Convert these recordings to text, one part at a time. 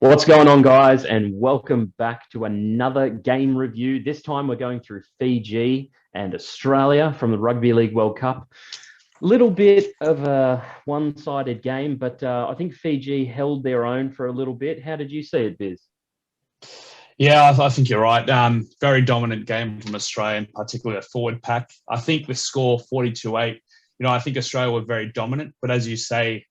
What's going on, guys? And welcome back to another game review. This time we're going through Fiji and Australia from the Rugby League World Cup. Little bit of a one-sided game, but I think Fiji held their own for a little bit. How did you see it, Biz? Yeah, I think you're right. Very dominant game from Australia, and particularly a forward pack. I think the score 42-8, I think Australia were very dominant. But as you say,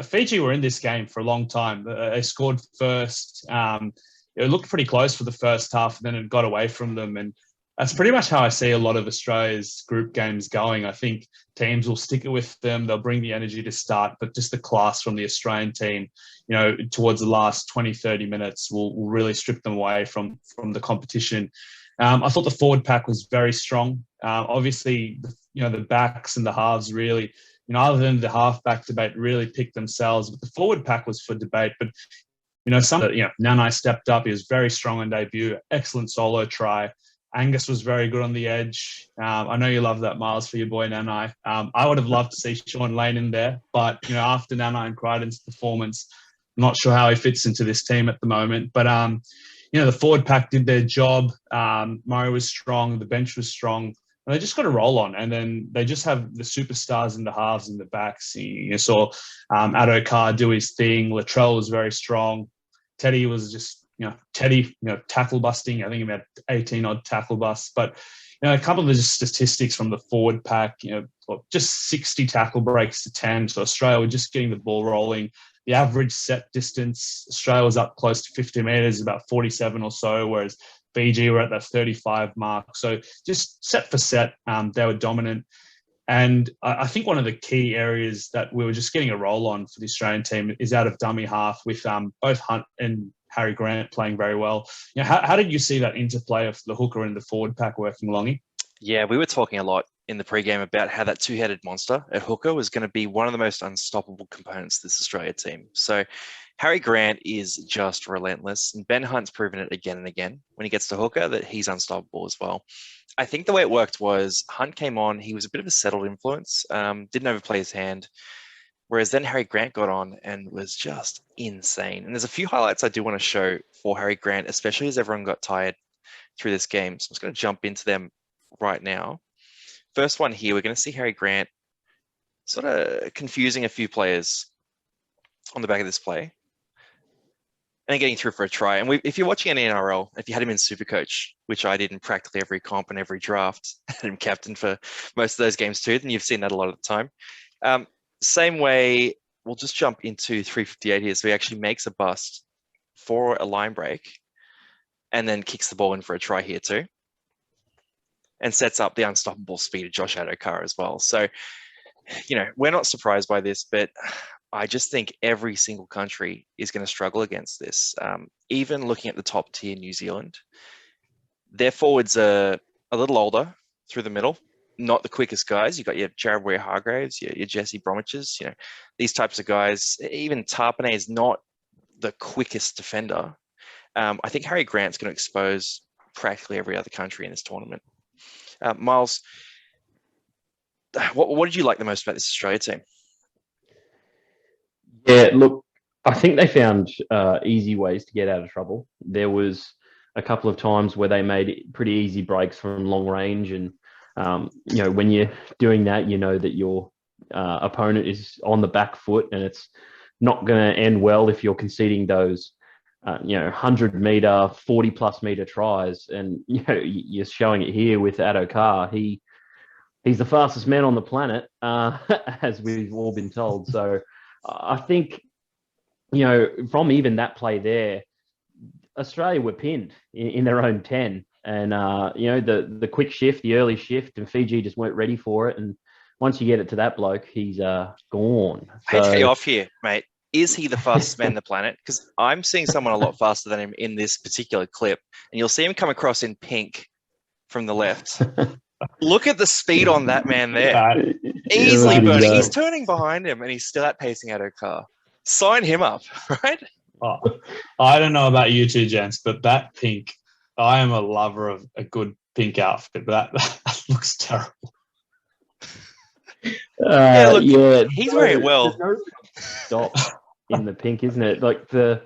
Fiji were in this game for a long time. They scored first. It looked pretty close for the first half, and then it got away from them. And that's pretty much how I see a lot of Australia's group games going. I think teams will stick it with them. They'll bring the energy to start, but just the class from the Australian team, towards the last 20, 30 minutes will really strip them away from the competition. I thought the forward pack was very strong. Obviously, the backs and the halves really, other than the halfback debate, really picked themselves. But the forward pack was for debate. But, Nanai stepped up. He was very strong on debut. Excellent solo try. Angus was very good on the edge. I know you love that, Miles, for your boy Nanai. I would have loved to see Sean Lane in there. But, after Nanai and Crichton's performance, I'm not sure how he fits into this team at the moment. But, the forward pack did their job. Murray was strong. The bench was strong. And they just got to roll on, and then they just have the superstars in the halves and the backs. You saw Addo-Carr do his thing. Latrell was very strong. Teddy was just, tackle busting. I think he had 18 odd tackle busts. But, a couple of the statistics from the forward pack, just 60 tackle breaks to 10. So Australia were just getting the ball rolling. The average set distance, Australia was up close to 50 metres, about 47 or so, whereas Fiji were at that 35 mark. So just set for set, they were dominant. And I think one of the key areas that we were just getting a roll on for the Australian team is out of dummy half, with both Hunt and Harry Grant playing very well. How did you see that interplay of the hooker and the forward pack working, Longy? Yeah, we were talking a lot in the pre-game about how that two-headed monster at hooker was going to be one of the most unstoppable components of this Australia team. So Harry Grant is just relentless, and Ben Hunt's proven it again and again when he gets to hooker that he's unstoppable as well. I think the way it worked was Hunt came on, he was a bit of a settled influence, didn't overplay his hand, whereas then Harry Grant got on and was just insane. And there's a few highlights I do want to show for Harry Grant, especially as everyone got tired through this game. So I'm just going to jump into them right now. First one here, we're going to see Harry Grant sort of confusing a few players on the back of this play and then getting through for a try. And if you're watching an NRL, if you had him in Supercoach, which I did in practically every comp and every draft, had him captain for most of those games too, then you've seen that a lot of the time. Same way, we'll just jump into 358 here. So he actually makes a bust for a line break and then kicks the ball in for a try here too, and sets up the unstoppable speed of Josh Addo-Carr as well. So, we're not surprised by this, but I just think every single country is going to struggle against this. Even looking at the top tier New Zealand, their forwards are a little older through the middle, not the quickest guys. You've got your Jared Waerea-Hargreaves, your Jesse Bromwiches, these types of guys. Even Tarpanay is not the quickest defender. I think Harry Grant's going to expose practically every other country in this tournament. Miles, what did you like the most about this Australia team? Yeah, look, I think they found easy ways to get out of trouble. There was a couple of times where they made pretty easy breaks from long range. And, when you're doing that, that your opponent is on the back foot, and it's not going to end well if you're conceding those 100-meter, 40-plus meter tries. And, you're showing it here with Addo-Carr. He's the fastest man on the planet, as we've all been told. So I think, from even that play there, Australia were pinned in their own 10. And, the quick shift, the early shift, and Fiji just weren't ready for it. And once you get it to that bloke, he's gone. I hate to cut you off here, mate. Is he the fastest man on the planet? Because I'm seeing someone a lot faster than him in this particular clip. And you'll see him come across in pink from the left. Look at the speed on that man there. Easily burning. He's turning behind him and he's still outpacing Addo-Carr. Sign him up, right? Oh, I don't know about you two, gents, but that pink, I am a lover of a good pink outfit, but that looks terrible. He's wearing it well. Stop in the pink, isn't it? Like the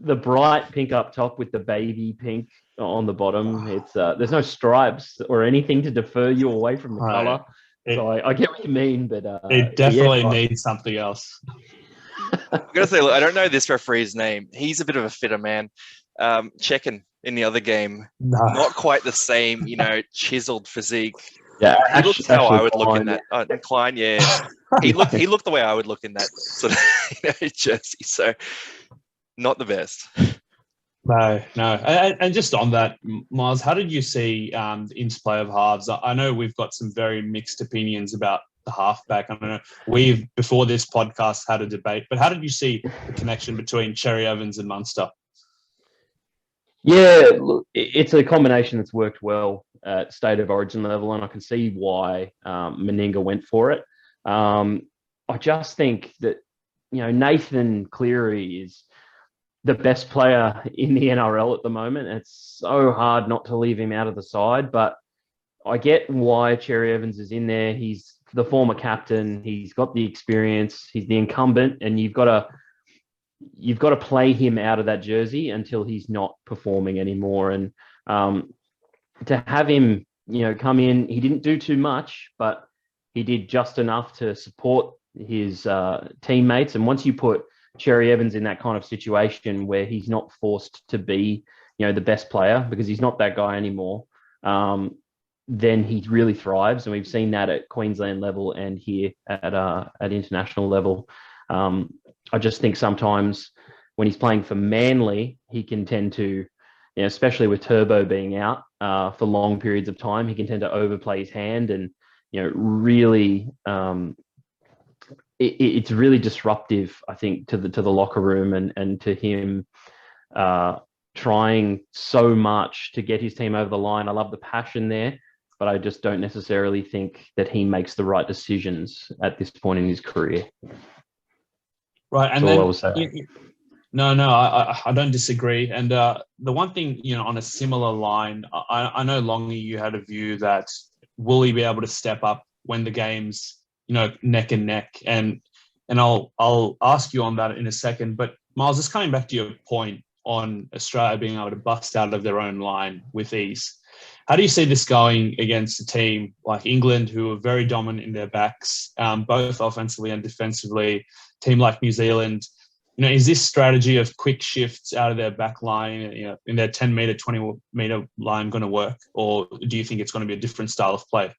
the bright pink up top with the baby pink on the bottom. It's there's no stripes or anything to defer you away from the color. So I get what you mean, but it definitely needs something else. I'm gonna say, look, I don't know this referee's name. He's a bit of a fitter man. Checking in the other game, not quite the same, chiseled physique. Yeah, he looks how I would look in that. Klein, yeah, he looked the way I would look in that sort of jersey. So, not the best. No. And just on that, Miles, how did you see the interplay of halves? I know we've got some very mixed opinions about the halfback. I don't know. We've, before this podcast, had a debate, but how did you see the connection between Cherry Evans and Munster? Yeah, look, it's a combination that's worked well at state of origin level, and I can see why Meninga went for it. I just think that, Nathan Cleary is the best player in the NRL at the moment. It's so hard not to leave him out of the side, but I get why Cherry Evans is in there. He's the former captain. He's got the experience. He's the incumbent, and you've got to play him out of that jersey until he's not performing anymore. And to have him, come in, he didn't do too much, but he did just enough to support his teammates. And once you put Cherry Evans in that kind of situation where he's not forced to be, the best player, because he's not that guy anymore, then he really thrives. And we've seen that at Queensland level and here at international level. I just think sometimes when he's playing for Manly, he can tend to, especially with Turbo being out for long periods of time, he can tend to overplay his hand and, really, it's really disruptive, I think, to the locker room and to him trying so much to get his team over the line. I love the passion there, but I just don't necessarily think that he makes the right decisions at this point in his career. Right, and then I don't disagree. And the one thing, on a similar line, I know Longy, you had a view that will he be able to step up when the game's neck and neck, and I'll ask you on that in a second. But Miles, just coming back to your point on Australia being able to bust out of their own line with ease. How do you see this going against a team like England, who are very dominant in their backs, both offensively and defensively? Team like New Zealand, is this strategy of quick shifts out of their back line, in their 10 metre, 20 metre line going to work? Or do you think it's going to be a different style of play?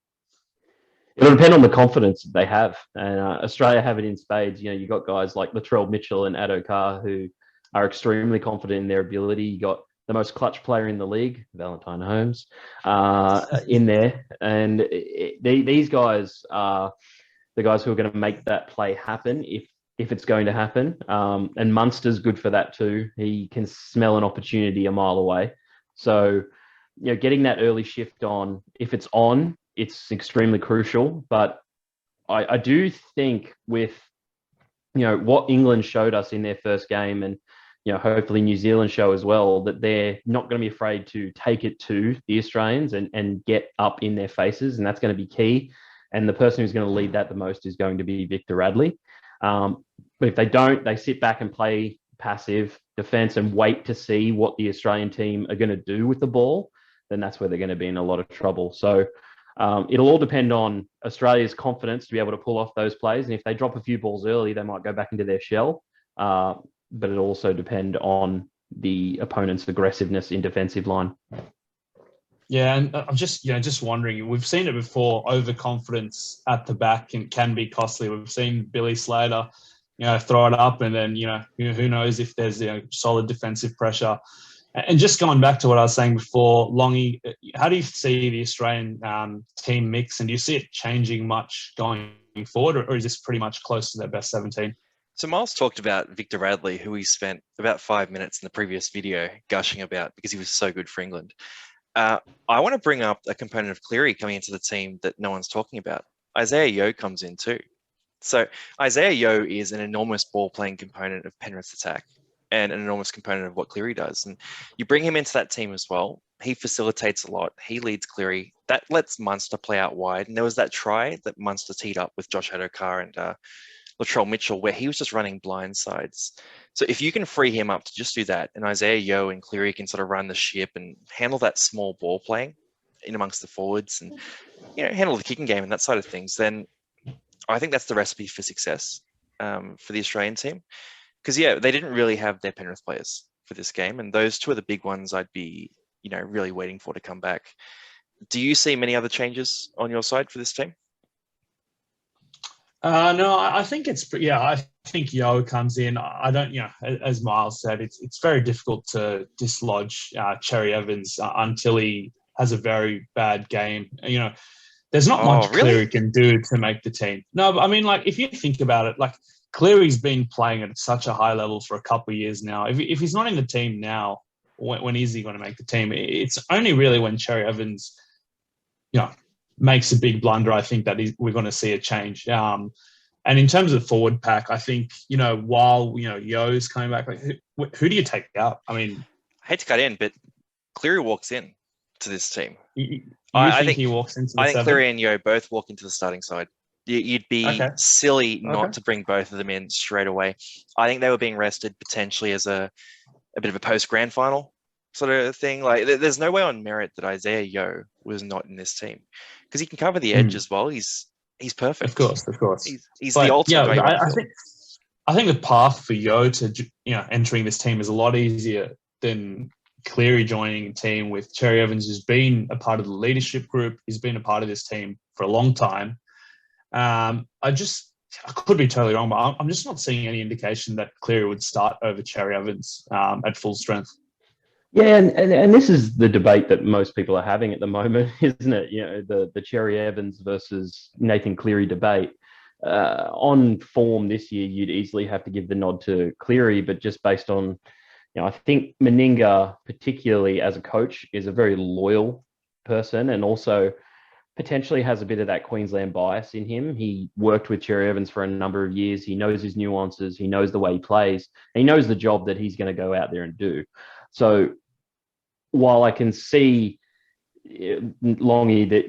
It'll depend on the confidence that they have. And Australia have it in spades. You've got guys like Latrell Mitchell and Addo-Carr who are extremely confident in their ability. You got the most clutch player in the league, Valentine Holmes, in there. And these guys are the guys who are going to make that play happen if it's going to happen. And Munster's good for that too. He can smell an opportunity a mile away. So, getting that early shift on, if it's on, it's extremely crucial. But I do think with, what England showed us in their first game, and, hopefully New Zealand show as well, that they're not going to be afraid to take it to the Australians and get up in their faces. And that's going to be key. And the person who's going to lead that the most is going to be Victor Radley. But if they don't, they sit back and play passive defense and wait to see what the Australian team are going to do with the ball, then that's where they're going to be in a lot of trouble. So it'll all depend on Australia's confidence to be able to pull off those plays. And if they drop a few balls early, they might go back into their shell. But it'll also depend on the opponent's aggressiveness in defensive line. Yeah, and I'm just wondering, we've seen it before, overconfidence at the back can be costly. We've seen Billy Slater, throw it up, and then, who knows if there's, solid defensive pressure. And just going back to what I was saying before, Longy, how do you see the Australian team mix, and do you see it changing much going forward, or is this pretty much close to their best 17? So Miles talked about Victor Radley, who he spent about 5 minutes in the previous video gushing about because he was so good for England. I want to bring up a component of Cleary coming into the team that no one's talking about. Isaiah Yeo comes in too. So Isaiah Yeo is an enormous ball-playing component of Penrith's attack and an enormous component of what Cleary does. And you bring him into that team as well. He facilitates a lot. He leads Cleary. That lets Munster play out wide. And there was that try that Munster teed up with Josh Addo-Carr and Latrell Mitchell, where he was just running blind sides. So if you can free him up to just do that, and Isaiah Yeo and Cleary can sort of run the ship and handle that small ball playing in amongst the forwards and, handle the kicking game and that side of things, then I think that's the recipe for success for the Australian team. Because, they didn't really have their Penrith players for this game. And those two are the big ones I'd be, really waiting for to come back. Do you see many other changes on your side for this team? No, I think I think Yo comes in. I don't, as Miles said, it's very difficult to dislodge Cherry Evans until he has a very bad game. There's not much really? Cleary can do to make the team. No, but I mean, if you think about it, Cleary's been playing at such a high level for a couple of years now. If he's not in the team now, when is he going to make the team? It's only really when Cherry Evans, makes a big blunder, I think that we're going to see a change. And in terms of the forward pack, I think, while, Yo's coming back, who do you take out? I mean, I hate to cut in, but Cleary walks in to this team. I think he walks into the I think seven? Cleary and Yo both walk into the starting side. You'd be silly not to bring both of them in straight away. I think they were being rested potentially as a bit of a post-grand final sort of thing. There's no way on merit that Isaiah Yeo was not in this team because he can cover the edge as well. He's perfect. Of course. He's the ultimate. I think the path for Yeo to entering this team is a lot easier than Cleary joining a team with Cherry Evans, who's been a part of the leadership group. He's been a part of this team for a long time. I could be totally wrong, but I'm just not seeing any indication that Cleary would start over Cherry Evans at full strength. Yeah, and this is the debate that most people are having at the moment, isn't it? The Cherry Evans versus Nathan Cleary debate. On form this year, you'd easily have to give the nod to Cleary, but just based on, I think Meninga, particularly as a coach, is a very loyal person and also potentially has a bit of that Queensland bias in him. He worked with Cherry Evans for a number of years. He knows his nuances. He knows the way he plays. And he knows the job that he's going to go out there and do. So while I can see, Longy, that,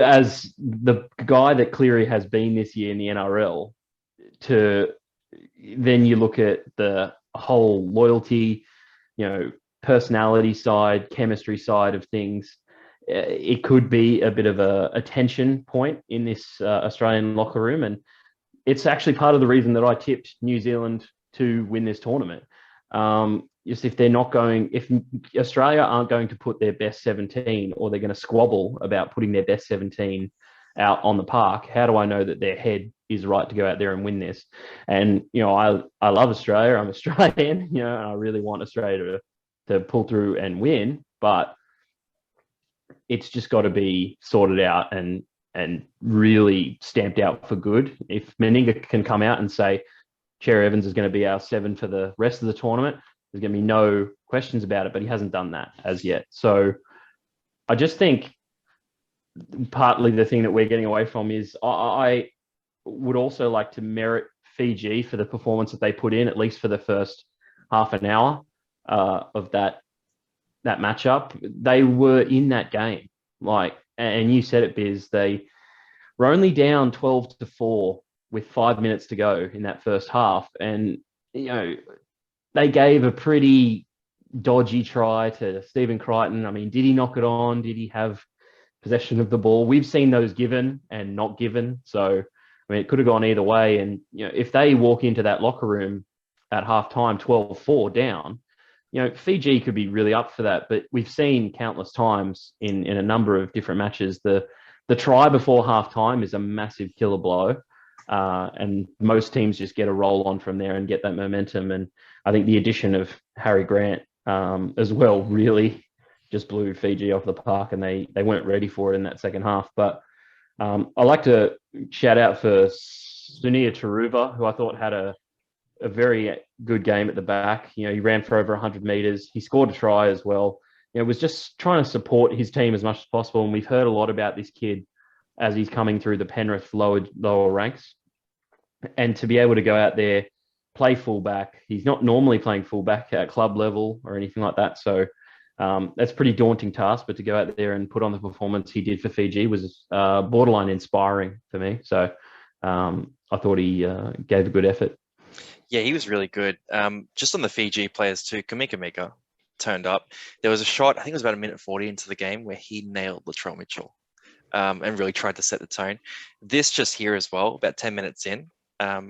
as the guy that Cleary has been this year in the NRL, then you look at the whole loyalty, personality side, chemistry side of things, it could be a bit of a tension point in this Australian locker room. And it's actually part of the reason that I tipped New Zealand to win this tournament. Just if Australia aren't going to put their best 17 or they're going to squabble about putting their best 17 out on the park, how do I know that their head is right to go out there and win this? And, I love Australia. I'm Australian, and I really want Australia to pull through and win, but it's just got to be sorted out and really stamped out for good. If Meninga can come out and say, Cherry Evans is going to be our 7 for the rest of the tournament, there's going to be no questions about it, but he hasn't done that as yet. So I just think partly the thing that we're getting away from is I would also like to merit Fiji for the performance that they put in, at least for the first half an hour of that matchup. They were in that game. And you said it, Biz, they were only down 12-4 with 5 minutes to go in that first half. And, they gave a pretty dodgy try to Stephen Crichton. I mean, did he knock it on? Did he have possession of the ball? We've seen those given and not given. So, it could have gone either way. And, if they walk into that locker room at halftime 12-4 down, Fiji could be really up for that. But we've seen countless times in a number of different matches, the try before halftime is a massive killer blow. And most teams just get a roll on from there and get that momentum. And I think the addition of Harry Grant as well really just blew Fiji off the park, and they weren't ready for it in that second half. But I like to shout out for Sunia Taruva, who I thought had a very good game at the back. He ran for over 100 meters. He scored a try as well. Was just trying to support his team as much as possible. And we've heard a lot about this kid as he's coming through the Penrith lower ranks. And to be able to go out there, play fullback, he's not normally playing fullback at club level or anything like that. So that's a pretty daunting task, but to go out there and put on the performance he did for Fiji was borderline inspiring for me. So I thought he gave a good effort. Yeah, he was really good. Just on the Fiji players too, Kamika Mika turned up. There was a shot, I think it was about a minute 40 into the game, where he nailed Latrell Mitchell and really tried to set the tone. This just here as well, about 10 minutes in, up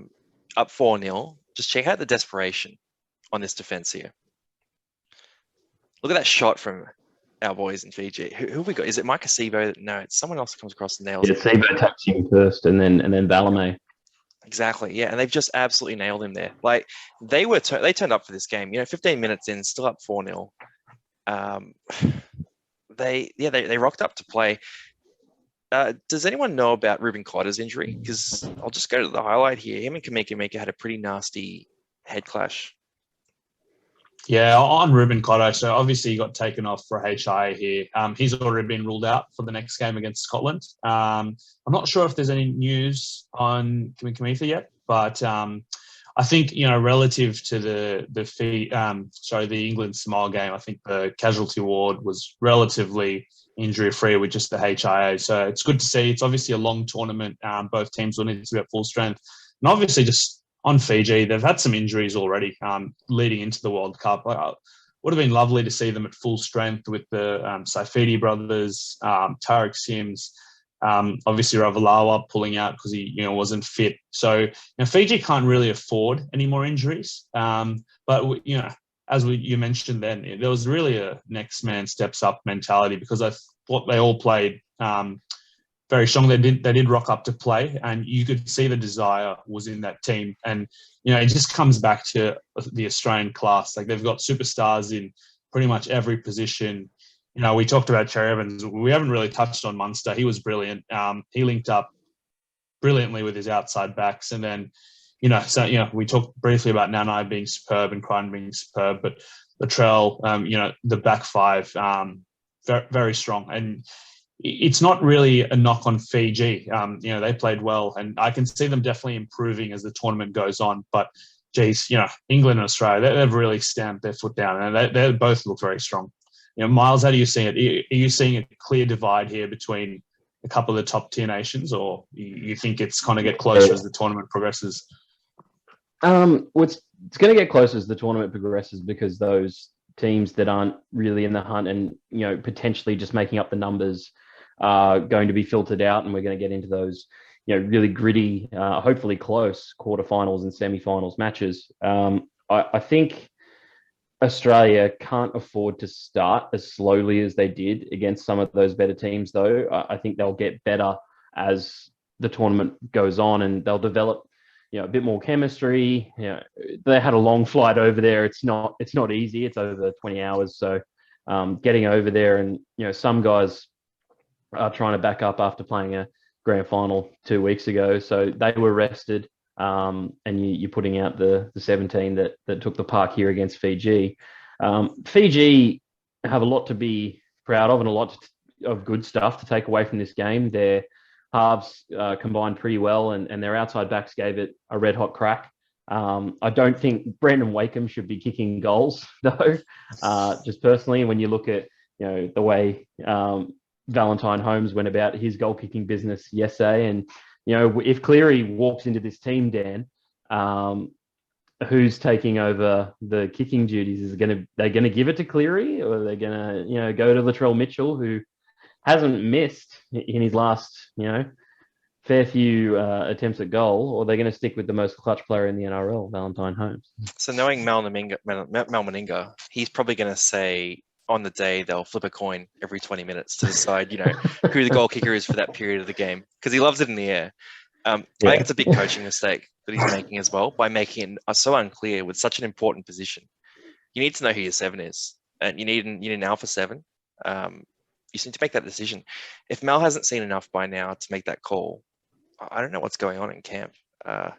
4-0. Just check out the desperation on this defense here. Look at that shot from our boys in Fiji. Who have we got? Is it Micah Sebo? No, it's someone else that comes across the nails. Yeah, Sebo taps him first, and then Valame. Exactly, yeah, and they've just absolutely nailed him there. Like they turned up for this game. 15 minutes in, still up 4-0. They rocked up to play. Does anyone know about Ruben Cotter's injury? Because I'll just go to the highlight here. Him and Kamika Mika had a pretty nasty head clash. Yeah, on Ruben Cotter, so obviously he got taken off for HIA here. He's already been ruled out for the next game against Scotland. I'm not sure if there's any news on Kamika yet, but I think, relative to the England Samoa game, I think the casualty ward was relatively injury-free with just the HIA. So it's good to see. It's obviously a long tournament. Both teams will need to be at full strength. And obviously just on Fiji, they've had some injuries already leading into the World Cup. Would have been lovely to see them at full strength with the Saifidi brothers, Tariq Sims, obviously Ravalawa pulling out because he wasn't fit. So Fiji can't really afford any more injuries. But as you mentioned, then there was really a next man steps up mentality, because I thought they all played very strong. They did rock up to play, and you could see the desire was in that team. And it just comes back to the Australian class. Like, they've got superstars in pretty much every position. We talked about Cherry Evans. We haven't really touched on Munster. He was brilliant. He linked up brilliantly with his outside backs, and then we talked briefly about Nanai being superb and Crichton being superb, but Latrell, the back five, very, very strong. And it's not really a knock on Fiji. They played well, and I can see them definitely improving as the tournament goes on. But, geez, England and Australia, they've really stamped their foot down, and they both look very strong. Miles, how do you see it? Are you seeing a clear divide here between a couple of the top tier nations, or you think it's kind of get closer as the tournament progresses? It's going to get closer as the tournament progresses, because those teams that aren't really in the hunt and potentially just making up the numbers are going to be filtered out, and we're going to get into those really gritty, hopefully close quarterfinals and semi-finals matches. I think Australia can't afford to start as slowly as they did against some of those better teams, though. I think they'll get better as the tournament goes on, and they'll develop a bit more chemistry. They had a long flight over there. It's not easy. It's over 20 hours. So getting over there, and some guys are trying to back up after playing a grand final 2 weeks ago, so they were rested. And you're putting out the 17 that took the park here against Fiji. Fiji have a lot to be proud of and a lot of good stuff to take away from this game. Their halves combined pretty well, and their outside backs gave it a red hot crack. I don't think Brendan Wakeham should be kicking goals, though. Just personally, when you look at the way Valentine Holmes went about his goal kicking business yesterday, and if Cleary walks into this team, Dan, who's taking over the kicking duties? Is they going to give it to Cleary, or are they going to go to Latrell Mitchell, who hasn't missed in his last fair few attempts at goal, or are they going to stick with the most clutch player in the NRL, Valentine Holmes? So knowing Mal Meninga, he's probably going to say on the day they'll flip a coin every 20 minutes to decide, who the goal kicker is for that period of the game, because he loves it in the air. I think it's a big coaching mistake that he's making as well, by making it so unclear with such an important position. You need to know who your 7 is, and you need an alpha 7. You just need to make that decision. If Mel hasn't seen enough by now to make that call, I don't know what's going on in camp. Look,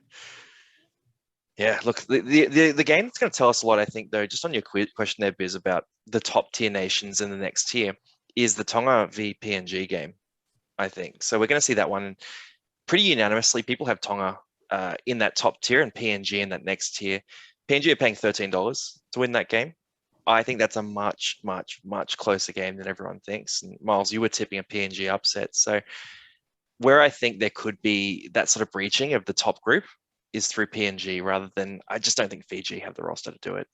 the game that's going to tell us a lot, I think, though, just on your question there, Biz, about the top tier nations in the next tier, is the Tonga v PNG game, I think. So we're going to see that one pretty unanimously. People have Tonga in that top tier and PNG in that next tier. PNG are paying $13 to win that game. I think that's a much, much, much closer game than everyone thinks. And Miles, you were tipping a PNG upset. So where I think there could be that sort of breaching of the top group is through PNG rather than, I just don't think Fiji have the roster to do it.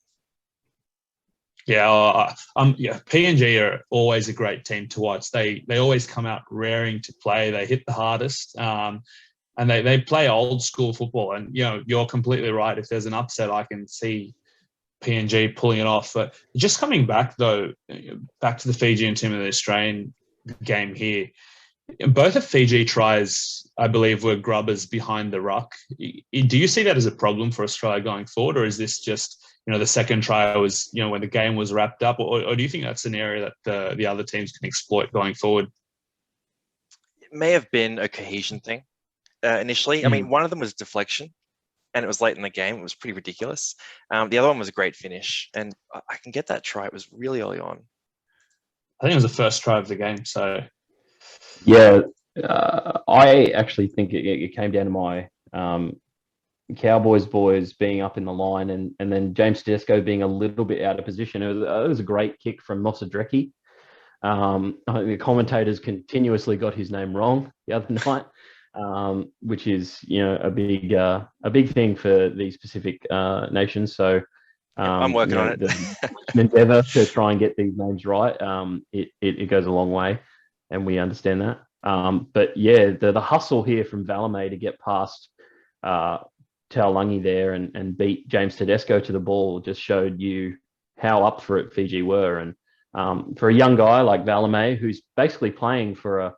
Yeah, PNG are always a great team to watch. They always come out raring to play. They hit the hardest, and they play old school football. And you're completely right. If there's an upset, I can see PNG pulling it off. But just coming back though, back to the Fijian team and the Australian game here. Both of Fiji tries, I believe, were grubbers behind the ruck. Do you see that as a problem for Australia going forward, or is this just, the second try was, when the game was wrapped up, or do you think that's an area that the other teams can exploit going forward? It may have been a cohesion thing initially. I mean, one of them was deflection, and it was late in the game. It was pretty ridiculous. The other one was a great finish, and I can get that try. It was really early on. I think it was the first try of the game, so... Yeah, I actually think it came down to my Cowboys boys being up in the line and then James Tedesco being a little bit out of position. It was a great kick from Mosadreki. I think the commentators continuously got his name wrong the other night, which is a big thing for these Pacific nations. So I'm working on it. The endeavour to try and get these names right. It goes a long way. And we understand that. But yeah, the hustle here from Valamay to get past Taulagi there and beat James Tedesco to the ball just showed you how up for it Fiji were. And for a young guy like Valamay, who's basically playing for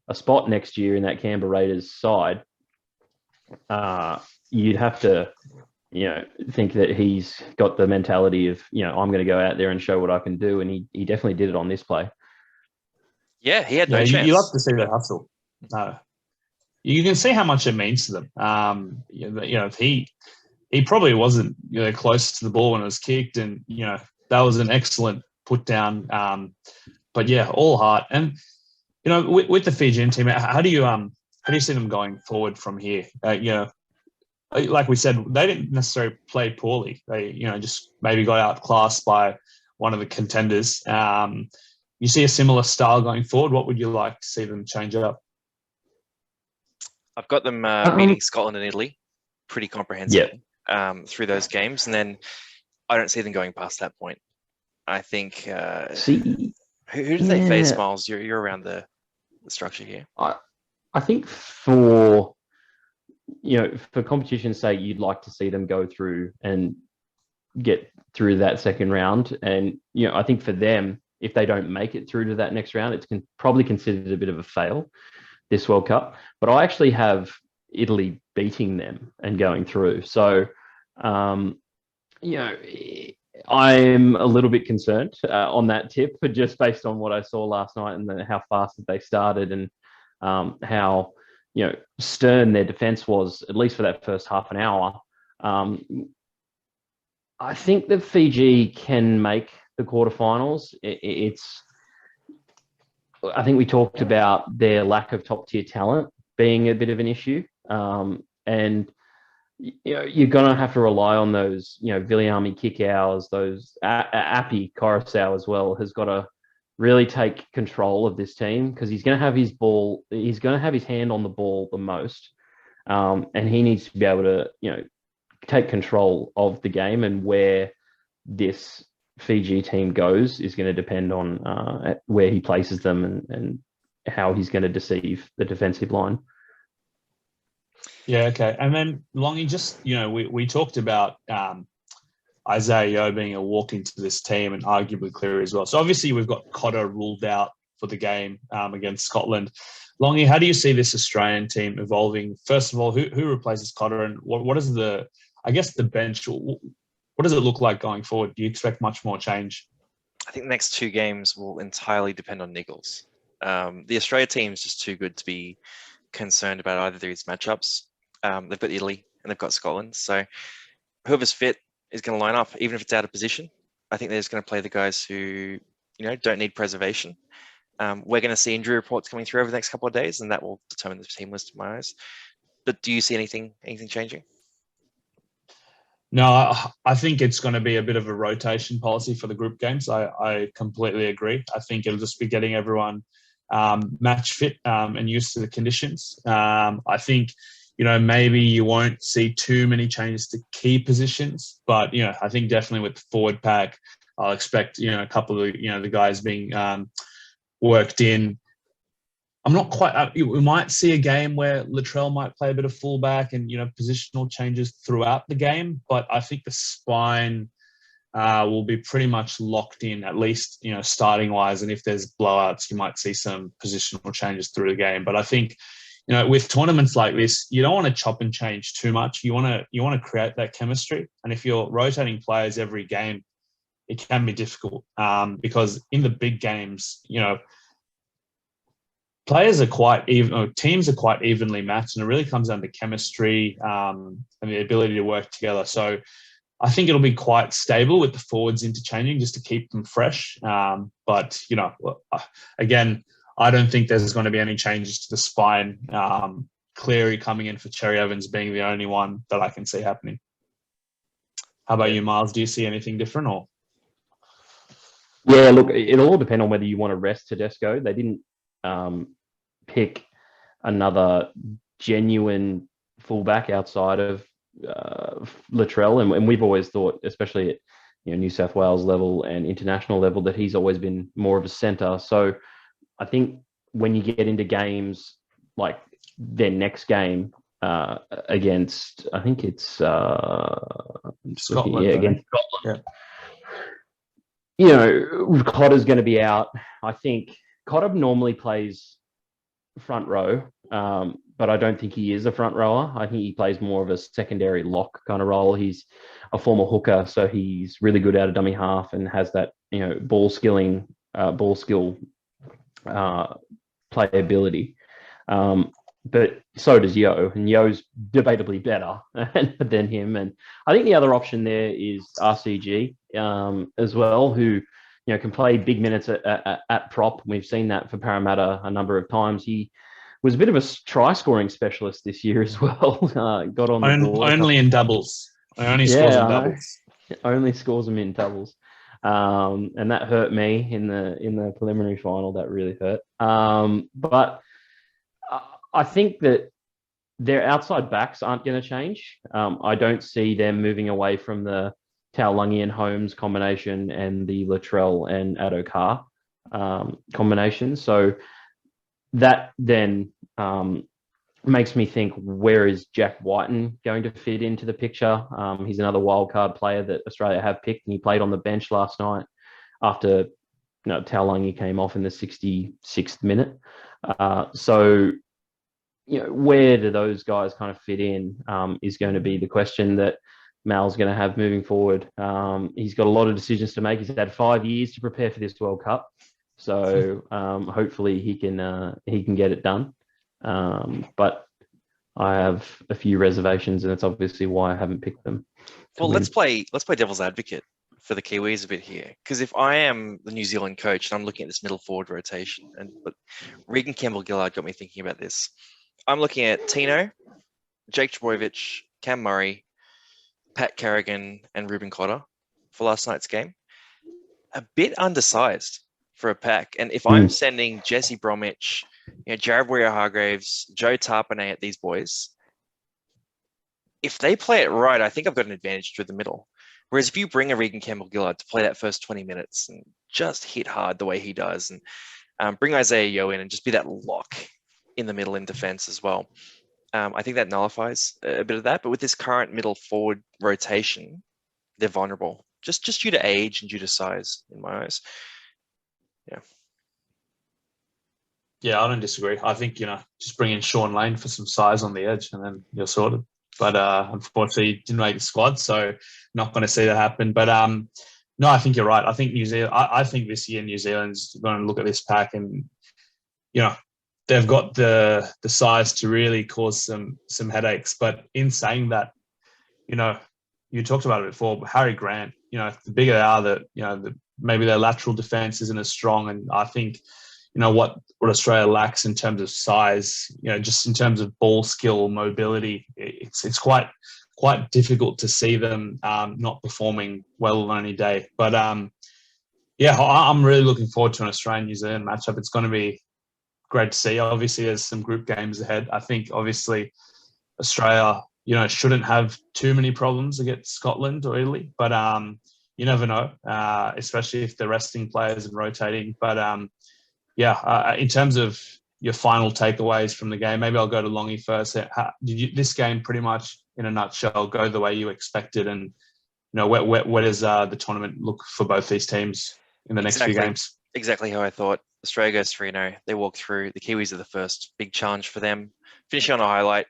a spot next year in that Canberra Raiders side, you'd have to, think that he's got the mentality of, I'm going to go out there and show what I can do. And he definitely did it on this play. Yeah, he had no chance. You love to see that hustle. You can see how much it means to them. He probably wasn't close to the ball when it was kicked, and that was an excellent put down. But yeah, all heart. And with the Fijian team, how do you see them going forward from here? Like we said, they didn't necessarily play poorly. They just maybe got outclassed by one of the contenders. You see a similar style going forward. What would you like to see them change up? I've got them meeting Scotland and Italy pretty comprehensively through those games. And then I don't see them going past that point. I think... who do they face, Miles? You're around the structure here. I think for competition's sake, you'd like to see them go through and get through that second round. And, I think for them, if they don't make it through to that next round, it's probably considered a bit of a fail, this World Cup. But I actually have Italy beating them and going through. So, I'm a little bit concerned on that tip, but just based on what I saw last night and how fast that they started and how, stern their defence was, at least for that first half an hour. I think that Fiji can make the quarterfinals. I think we talked about their lack of top tier talent being a bit of an issue. And you're going to have to rely on those, Viliami kick hours, those Api Coruscant as well has got to really take control of this team because he's going to have his hand on the ball the most. And he needs to be able to, take control of the game, and where this Fiji team goes is going to depend on where he places them and how he's going to deceive the defensive line. Yeah, okay. And then, Longy, just, we talked about Isaiah Yeo being a walk into this team and arguably Cleary as well. So obviously we've got Cotter ruled out for the game against Scotland. Longy, how do you see this Australian team evolving? First of all, who replaces Cotter, and what is the bench? What does it look like going forward? Do you expect much more change? I think the next two games will entirely depend on Nichols. The Australia team is just too good to be concerned about either of these matchups. They've got Italy and they've got Scotland. So whoever's fit is going to line up, even if it's out of position. I think they're just going to play the guys who, don't need preservation. We're going to see injury reports coming through over the next couple of days, and that will determine the team list in my eyes. But do you see anything changing? No, I think it's going to be a bit of a rotation policy for the group games. I completely agree. I think it'll just be getting everyone match fit and used to the conditions. I think, maybe you won't see too many changes to key positions, but, I think definitely with the forward pack, I'll expect, a couple of, the guys being worked in. I'm not quite, we might see a game where Latrell might play a bit of fullback and, positional changes throughout the game, but I think the spine will be pretty much locked in, at least, starting wise. And if there's blowouts, you might see some positional changes through the game. But I think, with tournaments like this, you don't want to chop and change too much. You want to create that chemistry. And if you're rotating players every game, it can be difficult because in the big games, players are quite even, or teams are quite evenly matched, and it really comes down to chemistry and the ability to work together. So I think it'll be quite stable with the forwards interchanging just to keep them fresh. But, again, I don't think there's going to be any changes to the spine. Cleary coming in for Cherry Evans being the only one that I can see happening. How about you, Miles? Do you see anything different? Or? Yeah, look, it'll all depend on whether you want to rest Tedesco. They didn't pick another genuine fullback outside of Latrell, and we've always thought, especially at New South Wales level and international level, that he's always been more of a centre. So I think when you get into games like their next game against, I think it's Scotland, against Scotland. Yeah. Cotter's going to be out. I think Cotter normally plays front row, but I don't think he is a front rower. I think he plays more of a secondary lock kind of role. He's a former hooker, so he's really good out of dummy half and has that ball skill playability. But so does Yo, and Yo's debatably better than him. And I think the other option there is RCG as well, who can play big minutes at prop. We've seen that for Parramatta a number of times. He was a bit of a try scoring specialist this year as well. Got on the board. Only in doubles. Only scores in doubles. Only scores them in doubles. And that hurt me in the preliminary final. That really hurt. But I think that their outside backs aren't going to change. I don't see them moving away from the Taulagi and Holmes combination and the Latrell and Addo-Carr combination. So that then makes me think, where is Jack Whiten going to fit into the picture? He's another wildcard player that Australia have picked, and he played on the bench last night after Taulagi came off in the 66th minute. So where do those guys kind of fit in is going to be the question that Mal's going to have moving forward. He's got a lot of decisions to make. He's had 5 years to prepare for this World Cup, so hopefully he can get it done. But I have a few reservations, and that's obviously why I haven't picked them. Well, let's play devil's advocate for the Kiwis a bit here, because if I am the New Zealand coach and I'm looking at this middle forward rotation, and Regan Campbell-Gillard got me thinking about this. I'm looking at Tino, Jake Trbojevic, Cam Murray, Pat Carrigan, and Ruben Cotter for last night's game. A bit undersized for a pack. And if I'm sending Jesse Bromwich, Jared Warrior-Hargreaves, Joe Tarpanay at these boys, if they play it right, I think I've got an advantage through the middle. Whereas if you bring a Regan Campbell-Gillard to play that first 20 minutes and just hit hard the way he does, and bring Isaiah Yeo in and just be that lock in the middle in defense as well, I think that nullifies a bit of that. But with this current middle forward rotation, they're vulnerable, just due to age and due to size, in my eyes. Yeah, I don't disagree. I think, just bring in Sean Lane for some size on the edge and then you're sorted. But unfortunately, he didn't make the squad, so not going to see that happen. But no, I think you're right. I think New Zealand. I think this year New Zealand's going to look at this pack and, they've got the size to really cause some headaches. But in saying that, you talked about it before, but Harry Grant, the bigger they are, maybe their lateral defense isn't as strong. And I think, what Australia lacks in terms of size, just in terms of ball skill, mobility, it's quite difficult to see them not performing well on any day. But I'm really looking forward to an Australian-New Zealand matchup. It's going to be great to see. Obviously, there's some group games ahead. I think obviously Australia, shouldn't have too many problems against Scotland or Italy, but you never know, especially if they're resting players and rotating. But in terms of your final takeaways from the game, maybe I'll go to Longy first. Did this game pretty much, in a nutshell, go the way you expected? And where does the tournament look for both these teams in the next few games? Exactly how I thought. Australia goes 3-0. They walk through. The Kiwis are the first big challenge for them. Finishing on a highlight,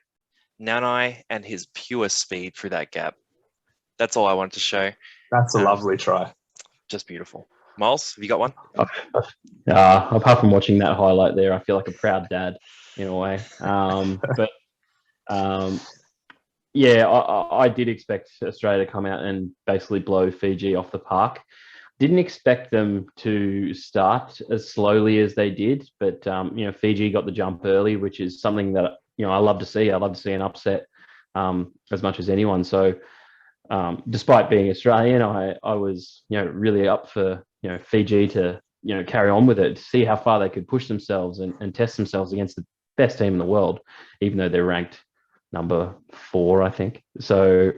Nanai and his pure speed through that gap. That's all I wanted to show. That's a lovely try. Just beautiful. Miles, have you got one? Apart from watching that highlight there, I feel like a proud dad in a way. I did expect Australia to come out and basically blow Fiji off the park. Didn't expect them to start as slowly as they did, but Fiji got the jump early, which is something that I love to see. I love to see an upset as much as anyone. So despite being Australian, I was really up for Fiji to carry on with it, to see how far they could push themselves and test themselves against the best team in the world, even though they're ranked number 4, I think. So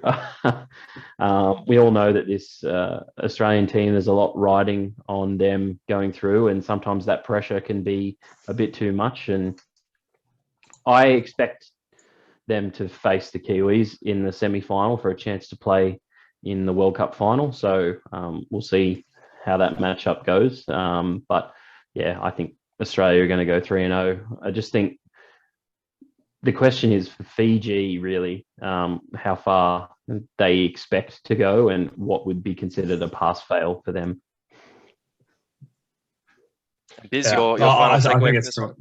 we all know that this Australian team, there's a lot riding on them going through, and sometimes that pressure can be a bit too much. And I expect them to face the Kiwis in the semi-final for a chance to play in the World Cup final. So we'll see how that matchup goes. But yeah, I think Australia are going to go 3-0. I just think the question is for Fiji, really, how far they expect to go and what would be considered a pass-fail for them. Biz, your final takeaway from this one?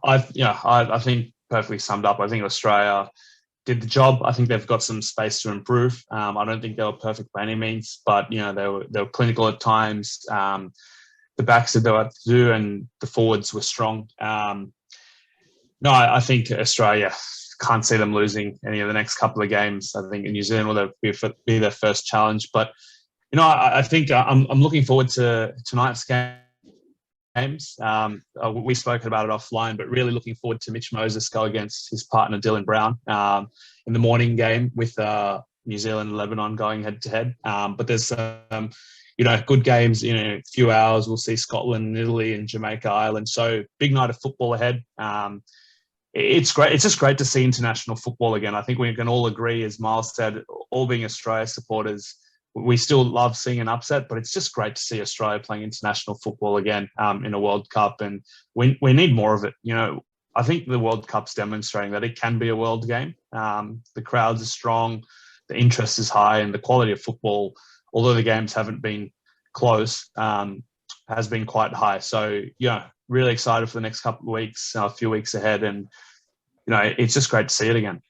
I think perfectly summed up. I think Australia did the job. I think they've got some space to improve. I don't think they were perfect by any means, but they were clinical at times. The backs did what to do, and the forwards were strong. I think Australia, can't see them losing any of the next couple of games. I think in New Zealand will be their first challenge. But I think I'm looking forward to tonight's games. We spoke about it offline, but really looking forward to Mitch Moses go against his partner Dylan Brown in the morning game with New Zealand and Lebanon going head to head. But there's good games in a few hours. We'll see Scotland, Italy, and Jamaica, Ireland. So big night of football ahead. It's great. It's just great to see international football again. I think we can all agree, as Miles said, all being Australia supporters, we still love seeing an upset, but it's just great to see Australia playing international football again in a World Cup, and we need more of it. I think the World Cup's demonstrating that it can be a world game. The crowds are strong, the interest is high, and the quality of football, although the games haven't been close, has been quite high. So really excited for the next couple of weeks, a few weeks ahead, and it's just great to see it again.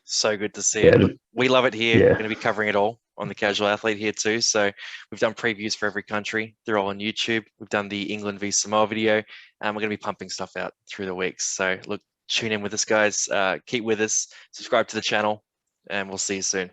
So good to see it. Look, we love it here. We're going to be covering it all on the Casual Athlete here too. So we've done previews for every country. They're all on YouTube. We've done the England v Samoa video, and we're going to be pumping stuff out through the weeks. So look, tune in with us, guys. Keep with us. Subscribe to the channel, and we'll see you soon.